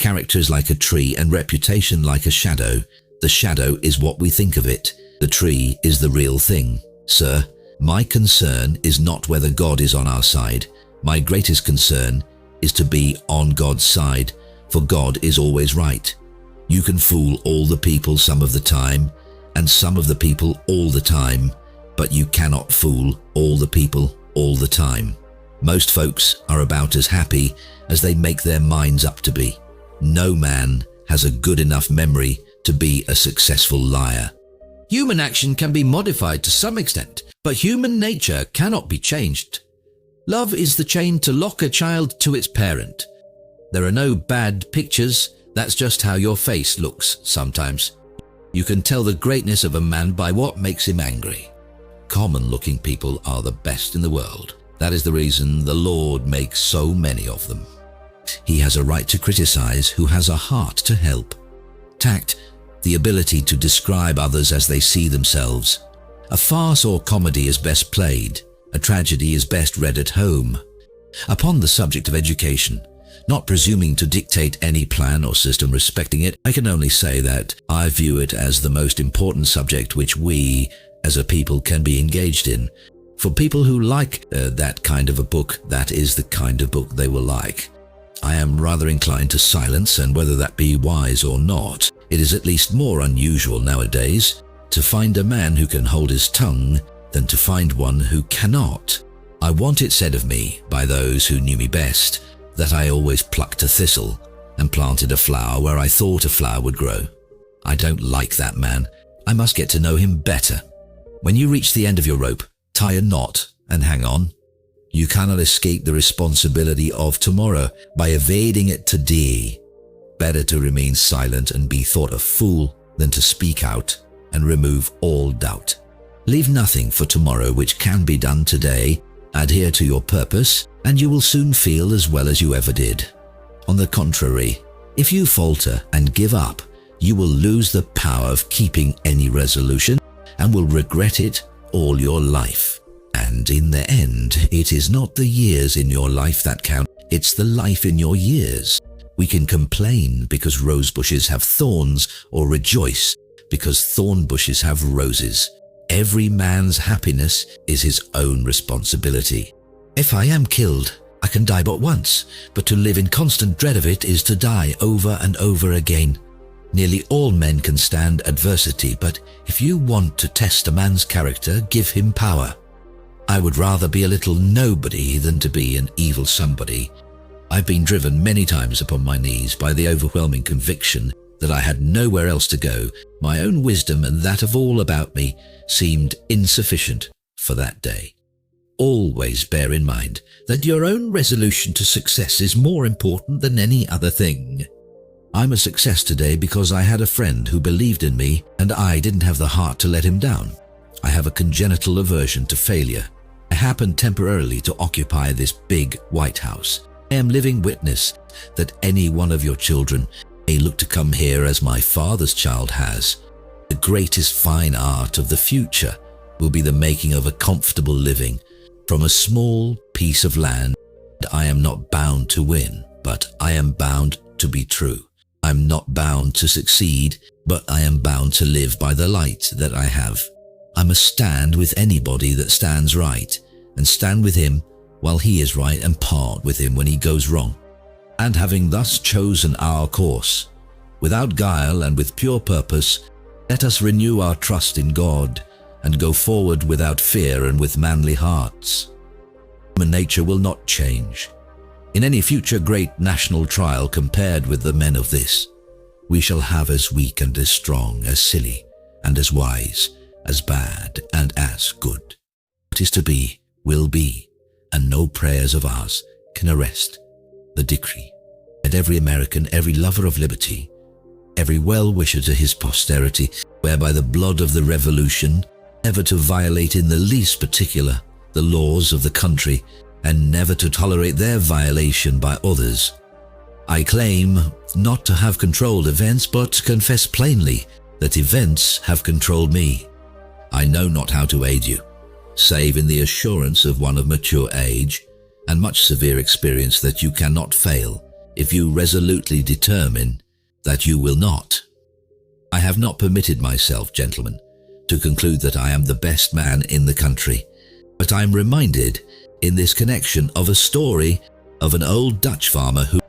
Character is like a tree and reputation like a shadow. The shadow is what we think of it. The tree is the real thing. Sir, my concern is not whether God is on our side. My greatest concern is to be on God's side, for God is always right. You can fool all the people some of the time, and some of the people all the time, but you cannot fool all the people all the time. Most folks are about as happy as they make their minds up to be. No man has a good enough memory to be a successful liar. Human action can be modified to some extent, but human nature cannot be changed. Love is the chain to lock a child to its parent. There are no bad pictures, that's just how your face looks sometimes. You can tell the greatness of a man by what makes him angry. Common-looking people are the best in the world. That is the reason the Lord makes so many of them. He has a right to criticize who has a heart to help. Tact, the ability to describe others as they see themselves. A farce or comedy is best played. A tragedy is best read at home. Upon the subject of education, not presuming to dictate any plan or system respecting it, I can only say that I view it as the most important subject which we, as a people, can be engaged in. For people who like that kind of a book, that is the kind of book they will like. I am rather inclined to silence, and whether that be wise or not, it is at least more unusual nowadays to find a man who can hold his tongue than to find one who cannot. I want it said of me by those who knew me best that I always plucked a thistle and planted a flower where I thought a flower would grow. I don't like that man. I must get to know him better. When you reach the end of your rope, tie a knot and hang on. You cannot escape the responsibility of tomorrow by evading it today. Better to remain silent and be thought a fool than to speak out and remove all doubt. Leave nothing for tomorrow which can be done today. Adhere to your purpose, and you will soon feel as well as you ever did. On the contrary, if you falter and give up, you will lose the power of keeping any resolution and will regret it all your life. And in the end, it is not the years in your life that count, it's the life in your years. We can complain because rose bushes have thorns, or rejoice because thorn bushes have roses. Every man's happiness is his own responsibility. If I am killed, I can die but once, but to live in constant dread of it is to die over and over again. Nearly all men can stand adversity, but if you want to test a man's character, give him power. I would rather be a little nobody than to be an evil somebody. I've been driven many times upon my knees by the overwhelming conviction that I had nowhere else to go. My own wisdom and that of all about me seemed insufficient for that day. Always bear in mind that your own resolution to success is more important than any other thing. I'm a success today because I had a friend who believed in me and I didn't have the heart to let him down. I have a congenital aversion to failure. I happened temporarily to occupy this big White House. I am living witness that any one of your children may look to come here as my father's child has. The greatest fine art of the future will be the making of a comfortable living from a small piece of land. I am not bound to win, but I am bound to be true. I am not bound to succeed, but I am bound to live by the light that I have. I must stand with anybody that stands right, and stand with him while he is right, and part with him when he goes wrong. And having thus chosen our course, without guile and with pure purpose, let us renew our trust in God and go forward without fear and with manly hearts. Human nature will not change. In any future great national trial compared with the men of this, we shall have as weak and as strong, as silly and as wise, as bad and as good. What is to be, will be, and no prayers of ours can arrest the decree. And every American, every lover of liberty, every well-wisher to his posterity, swear by the blood of the Revolution never to violate in the least particular the laws of the country, and never to tolerate their violation by others. I claim not to have controlled events, but confess plainly that events have controlled me. I know not how to aid you, save in the assurance of one of mature age and much severe experience that you cannot fail, if you resolutely determine that you will not. I have not permitted myself, gentlemen, to conclude that I am the best man in the country, but I am reminded in this connection of a story of an old Dutch farmer who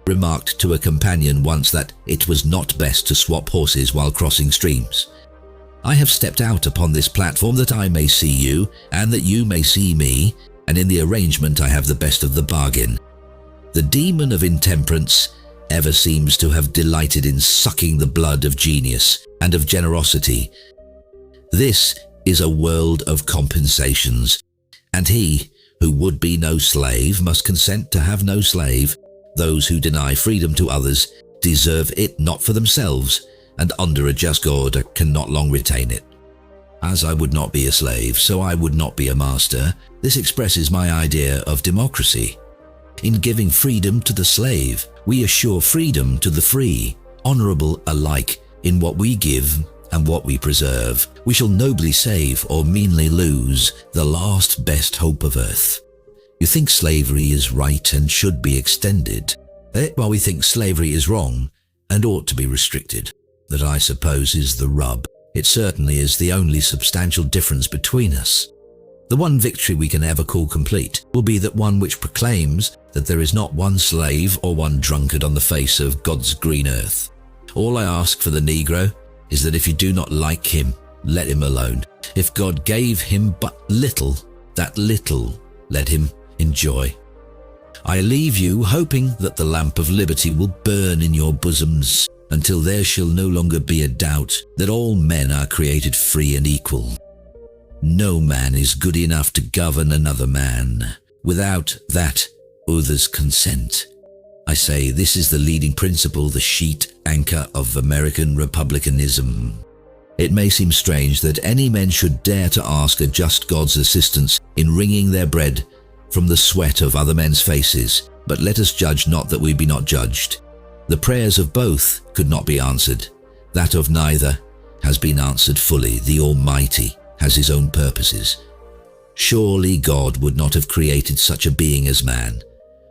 remarked to a companion once that it was not best to swap horses while crossing streams. I have stepped out upon this platform that I may see you and that you may see me, and in the arrangement I have the best of the bargain. The demon of intemperance ever seems to have delighted in sucking the blood of genius and of generosity. This is a world of compensations, and he who would be no slave must consent to have no slave. Those who deny freedom to others deserve it not for themselves, and under a just order cannot long retain it. As I would not be a slave, so I would not be a master. This expresses my idea of democracy. In giving freedom to the slave, we assure freedom to the free, honorable alike in what we give and what we preserve. We shall nobly save or meanly lose the last best hope of earth. You think slavery is right and should be extended, while we think slavery is wrong and ought to be restricted. That, I suppose, is the rub. It certainly is the only substantial difference between us. The one victory we can ever call complete will be that one which proclaims that there is not one slave or one drunkard on the face of God's green earth. All I ask for the Negro is that if you do not like him, let him alone. If God gave him but little, that little let him enjoy. I leave you hoping that the lamp of liberty will burn in your bosoms until there shall no longer be a doubt that all men are created free and equal. No man is good enough to govern another man without that other's consent. I say this is the leading principle, the sheet anchor of American republicanism. It may seem strange that any men should dare to ask a just God's assistance in wringing their bread from the sweat of other men's faces, but let us judge not that we be not judged. The prayers of both could not be answered. That of neither has been answered fully. The Almighty has his own purposes. Surely God would not have created such a being as man,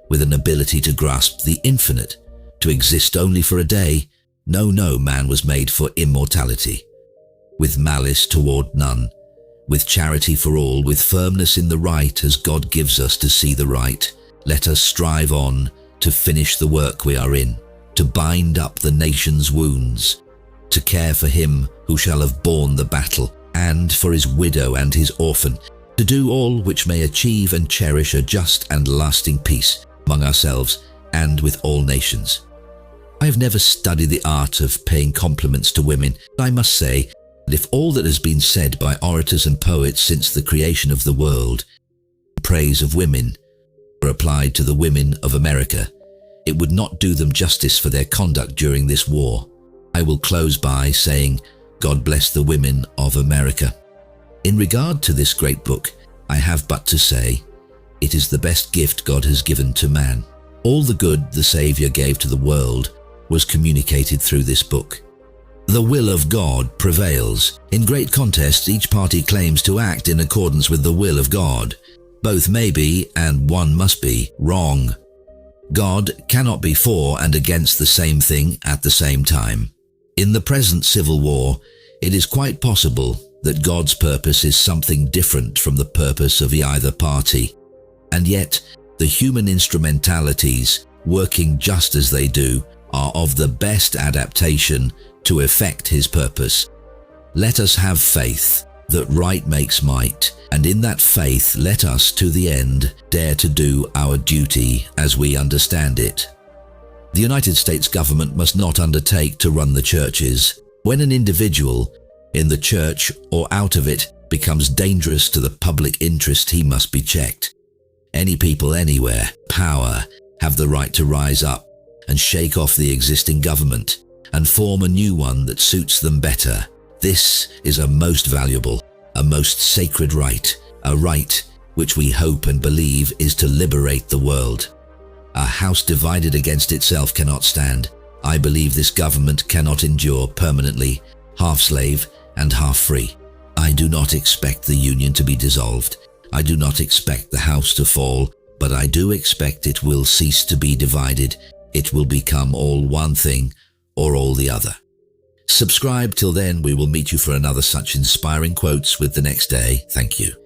with an ability to grasp the infinite, to exist only for a day. No, man was made for immortality. With malice toward none, with charity for all, with firmness in the right as God gives us to see the right, let us strive on to finish the work we are in, to bind up the nation's wounds, to care for him who shall have borne the battle, and for his widow and his orphan, to do all which may achieve and cherish a just and lasting peace among ourselves and with all nations. I have never studied the art of paying compliments to women. I must say that if all that has been said by orators and poets since the creation of the world in praise of women were applied to the women of America, it would not do them justice for their conduct during this war. I will close by saying, God bless the women of America. In regard to this great book, I have but to say, it is the best gift God has given to man. All the good the Saviour gave to the world was communicated through this book. The will of God prevails. In great contests, each party claims to act in accordance with the will of God. Both may be, and one must be, wrong. God cannot be for and against the same thing at the same time. In the present civil war, it is quite possible that God's purpose is something different from the purpose of either party, and yet the human instrumentalities, working just as they do, are of the best adaptation to effect his purpose. Let us have faith that right makes might, and in that faith let us to the end dare to do our duty as we understand it. The United States government must not undertake to run the churches. When an individual, in the church or out of it, becomes dangerous to the public interest, he must be checked. Any people anywhere, power, have the right to rise up and shake off the existing government and form a new one that suits them better. This is a most valuable, a most sacred right, a right which we hope and believe is to liberate the world. A house divided against itself cannot stand. I believe this government cannot endure permanently, half slave and half free. I do not expect the Union to be dissolved. I do not expect the house to fall, but I do expect it will cease to be divided It will become all one thing or all the other. Subscribe till then. We will meet you for another such inspiring quotes with the next day. Thank you.